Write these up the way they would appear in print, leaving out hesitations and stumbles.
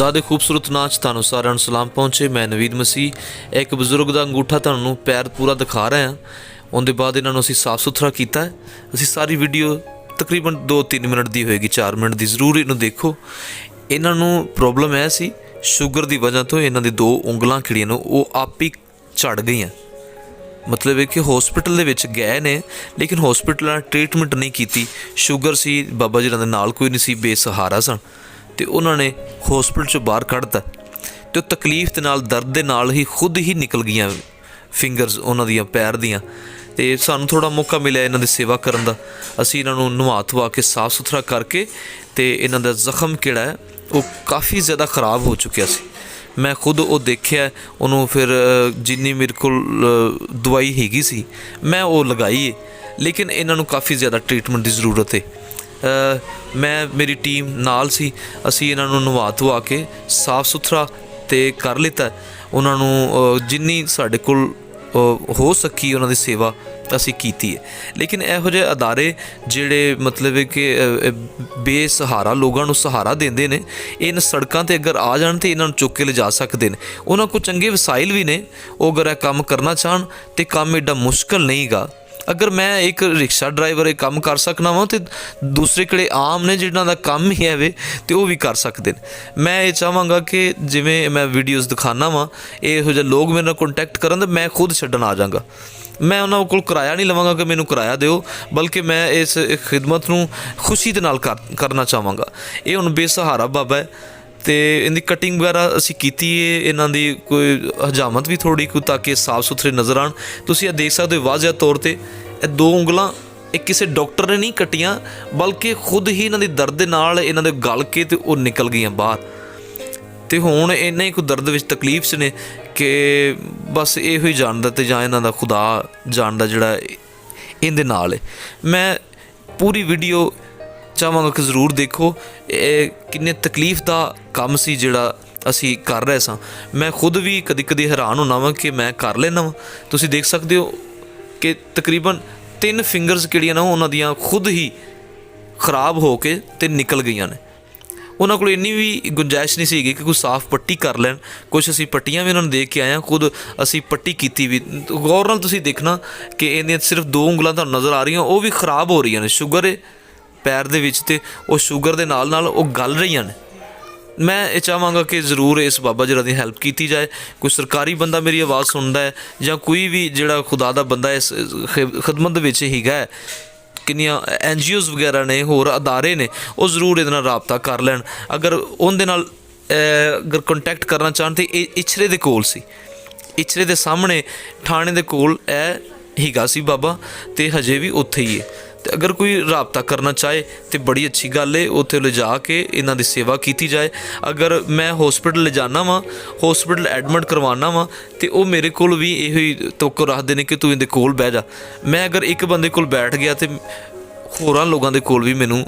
खुदा दे खूबसूरत नाम 'ਚ ਤੁਹਾਨੂੰ ਸਾਰਿਆਂ ਨੂੰ ਸਲਾਮ ਪਹੁੰਚੇ। मैं नवीद मसीह एक ਬਜ਼ੁਰਗ ਦਾ ਅੰਗੂਠਾ ਤੁਹਾਨੂੰ ਪੈਰ ਪੂਰਾ ਦਿਖਾ ਰਹੇ ਹਾਂ। ਉਹਦੇ ਬਾਅਦ ਇਹਨਾਂ ਨੂੰ ਅਸੀਂ ਸਾਫ਼ ਸੁਥਰਾ ਕੀਤਾ ਹੈ। ਅਸੀਂ ਸਾਰੀ ਵੀਡੀਓ ਤਕਰੀਬਨ 2-3 ਮਿੰਟ ਦੀ ਹੋਏਗੀ, 4 ਮਿੰਟ ਦੀ, ਜ਼ਰੂਰ ਇਹਨੂੰ ਦੇਖੋ। ਇਹਨਾਂ ਨੂੰ ਪ੍ਰੋਬਲਮ ਇਹ ਸੀ, ਸ਼ੂਗਰ ਦੀ ਵਜ੍ਹਾ ਤੋਂ ਇਹਨਾਂ ਦੀ 2 ਉਂਗਲਾਂ ਖਿੜੀਆਂ ਨੇ ਉਹ ਆਪ ਹੀ ਝੜ ਗਈਆਂ। मतलब है कि हॉस्पिटल ਦੇ ਵਿੱਚ ਗਏ ਨੇ, ਲੇਕਿਨ ਹਸਪੀਟਲਾਂ ਟ੍ਰੀਟਮੈਂਟ ਨਹੀਂ ਕੀਤੀ। ਸ਼ੂਗਰ ਸੀ, ਬਾਬਾ ਜੀ ਦੇ ਨਾਲ ਕੋਈ ਨਹੀਂ ਸੀ, ਬੇਸਹਾਰਾ ਸਨ ਤੇ ਉਹਨਾਂ ਨੇ ਹਸਪੀਟਲ 'ਚੋਂ ਬਾਹਰ ਕੱਢਤਾ ਤੇ ਉਹ ਤਕਲੀਫ ਦੇ ਨਾਲ, ਦਰਦ ਦੇ ਨਾਲ ਹੀ ਖੁਦ ਹੀ ਨਿਕਲ ਗਈਆਂ ਫਿੰਗਰਸ ਉਹਨਾਂ ਦੀਆਂ, ਪੈਰ ਦੀਆਂ। ਤੇ ਸਾਨੂੰ ਥੋੜ੍ਹਾ ਮੌਕਾ ਮਿਲਿਆ ਇਹਨਾਂ ਦੀ ਸੇਵਾ ਕਰਨ ਦਾ। ਅਸੀਂ ਇਹਨਾਂ ਨੂੰ ਨਵਾ ਧਵਾ ਕੇ ਸਾਫ਼ ਸੁਥਰਾ ਕਰਕੇ ਤੇ ਇਹਨਾਂ ਦਾ ਜ਼ਖਮ ਕਿਹੜਾ ਹੈ ਉਹ ਕਾफ़ी ज़्यादा ख़राब हो चुकिया ਸੀ। मैं खुद वो देखिया उन्होंने, फिर जिन्नी मेरे को दवाई हैगी सी मैं वो लगाई है, लेकिन इन्हों काफ़ी ज़्यादा ट्रीटमेंट की ज़रूरत है। मैं मेरी टीम नाल सी, असी इन्हों नवा धवा के साफ़ सुथरा तो कर लिता। उन्होंने जिन्नी साढ़े कोल हो सकी उन्होंने सेवा ਅਸੀਂ ਕੀਤੀ ਹੈ। ਲੇਕਿਨ ਇਹੋ ਜਿਹੇ ਅਦਾਰੇ ਜਿਹੜੇ मतलब है कि ਬੇਸਹਾਰਾ ਲੋਕਾਂ ਨੂੰ ਸਹਾਰਾ ਦਿੰਦੇ ਨੇ, ਇਹਨਾਂ ਸੜਕਾਂ 'ਤੇ ਅਗਰ ਆ ਜਾਣ ਤਾਂ ਇਹਨਾਂ ਨੂੰ ਚੁੱਕ ਕੇ ਲਿਜਾ ਸਕਦੇ ਨੇ। ਉਹਨਾਂ ਕੋਲ ਚੰਗੇ ਵਸਾਇਲ ਵੀ ਨੇ, ਉਹ ਅਗਰ ਇਹ ਕੰਮ ਕਰਨਾ ਚਾਹਣ ਤਾਂ ਕੰਮ ਐਡਾ ਮੁਸ਼ਕਲ ਨਹੀਂ ਗਾ। अगर मैं एक रिक्शा ड्राइवर ये काम कर सकना वा तो दूसरे किहड़े आम ने जिन्हां दा काम ही है तो वो भी कर सकते हैं। मैं ये चाहांगा कि जिवें मैं वीडियोज़ दिखाना वा, इहो जिहे लोग मेरे नाल कॉन्टैक्ट करन तो मैं खुद छड्डण आ जांगा। मैं उन्होंने कोल किराया नहीं लवांगा कि मैनू किराया दिओ, बल्कि मैं इस खिदमत नूं खुशी दे नाल करना चाहांगा। ये हुण बेसहारा बाबा है तो इनकी कटिंग वगैरह असी कीती है, इन्हां दी कोई हजामत भी थोड़ी कोई ताकि साफ सुथरे नज़र आन। तुसीं ये देख सकते हो वाज़ह तौर पर ये 2 ਉਂਗਲਾਂ एक किसी डॉक्टर ने नहीं कट्टियां, बल्कि खुद ही इन्हां दी दर्द दे नाल इन्हां दे गल के ते वो निकल गईयां बाहर। तो हुण इन्ने कोई दर्द विच तकलीफ च ने कि बस इहो ही जानदा ते जां इन्हां दा खुदा जानदा जिहड़ा इहदे नाल है। मैं पूरी वीडियो चाहांगा कि ज़रूर देखो। किन्ने तकलीफ दा काम सी जिहड़ा असी कर रहे सां। मैं खुद भी कदी कदी हैरान होना वा कि मैं कर लेना वा। तुसीं देख सकते हो कि तकरीबन 3 फिंगर्स किहड़ियां ने उन्हां दियां खुद ही खराब हो के ते निकल गईयां ने। उन्हां कोल इन्नी भी गुंजाइश नहीं सी कि कोई साफ पट्टी कर लैन। कुछ असी पट्टियां भी उन्होंने दे के आए, खुद असी पट्टी कीती भी। गौर नाल तुसीं देखना कि इहदियां सिर्फ 2 ਉਂਗਲਾਂ तुहानूं नज़र आ रही, वो भी खराब हो रही ने। शुगर है पैर दे विच ते वो शुगर दे नाल नाल वो गल रही ने। मैं ये चाहांगा कि ज़रूर इस बाबा जी दी हैल्प की जाए। कोई सरकारी बंदा मेरी आवाज़ सुनता है या कोई भी जिहड़ा खुदा दा बंदा इस खिदमत दे विच हैगा है, किन्नियां NGOs वगैरह ने, होर अदारे ने, वो ज़रूर इहदे नाल राबता कर लैन। अगर उहदे नाल अगर कॉन्टैक्ट करना चाहन तो इछरे दे कोल सी, इछरे दे सामने थाने दे कोल हैगा सी बाबा, तो हजे भी उत्थे ही है। तो अगर कोई राबता करना चाहे तो बड़ी अच्छी गल है, उत्थे ले जा के इन्हां दी सेवा की जाए। अगर मैं हॉस्पिटल ले जाना वा, हॉस्पिटल एडमिट करवाना वा, तो वो मेरे कोल भी यही तोक रखते हैं कि तू इहदे कोल बह जा। मैं अगर एक बंदे कोल बैठ गया तो होरां लोगों दे कोल भी मैनू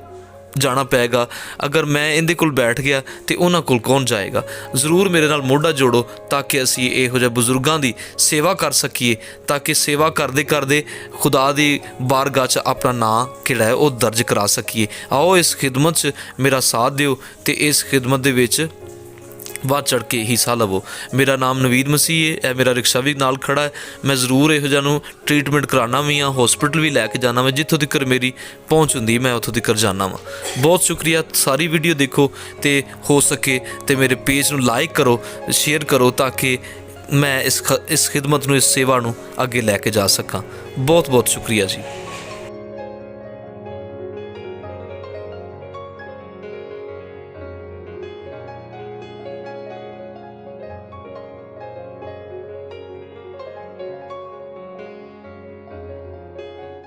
जाना पेगा। अगर मैं इहदे कोल बैठ गया तो उन्हां कोल कौन जाएगा। ज़रूर मेरे नाल मोढा जोड़ो ताकि असी इहो जिहे बजुर्गां दी सेवा कर सकीए, ताकि सेवा करदे करदे खुदा दी बारगाह च अपना नाम किहड़ा है वो दर्ज करा सकीए। आओ इस खिदमत च मेरा साथ दिओ ते इस खिदमत दे विच वध चढ़ के हिस्सा लवो। मेरा नाम नवीद मसीह है, यह मेरा रिक्शा भी नाल खड़ा है। मैं ज़रूर इहो जिहा नूं ट्रीटमेंट कराना भी हाँ, हॉस्पिटल भी लैके जाना मैं, जित्थों तक मेरी पहुँच हुंदी मैं उत्थों तक जाना वा। बहुत शुक्रिया, सारी वीडियो देखो तो हो सके तो मेरे पेज नूं लाइक करो, शेयर करो, ताकि मैं इस खिदमत नूं, इस सेवा नूं अगे लैके जा सकां। बहुत बहुत शुक्रिया जी।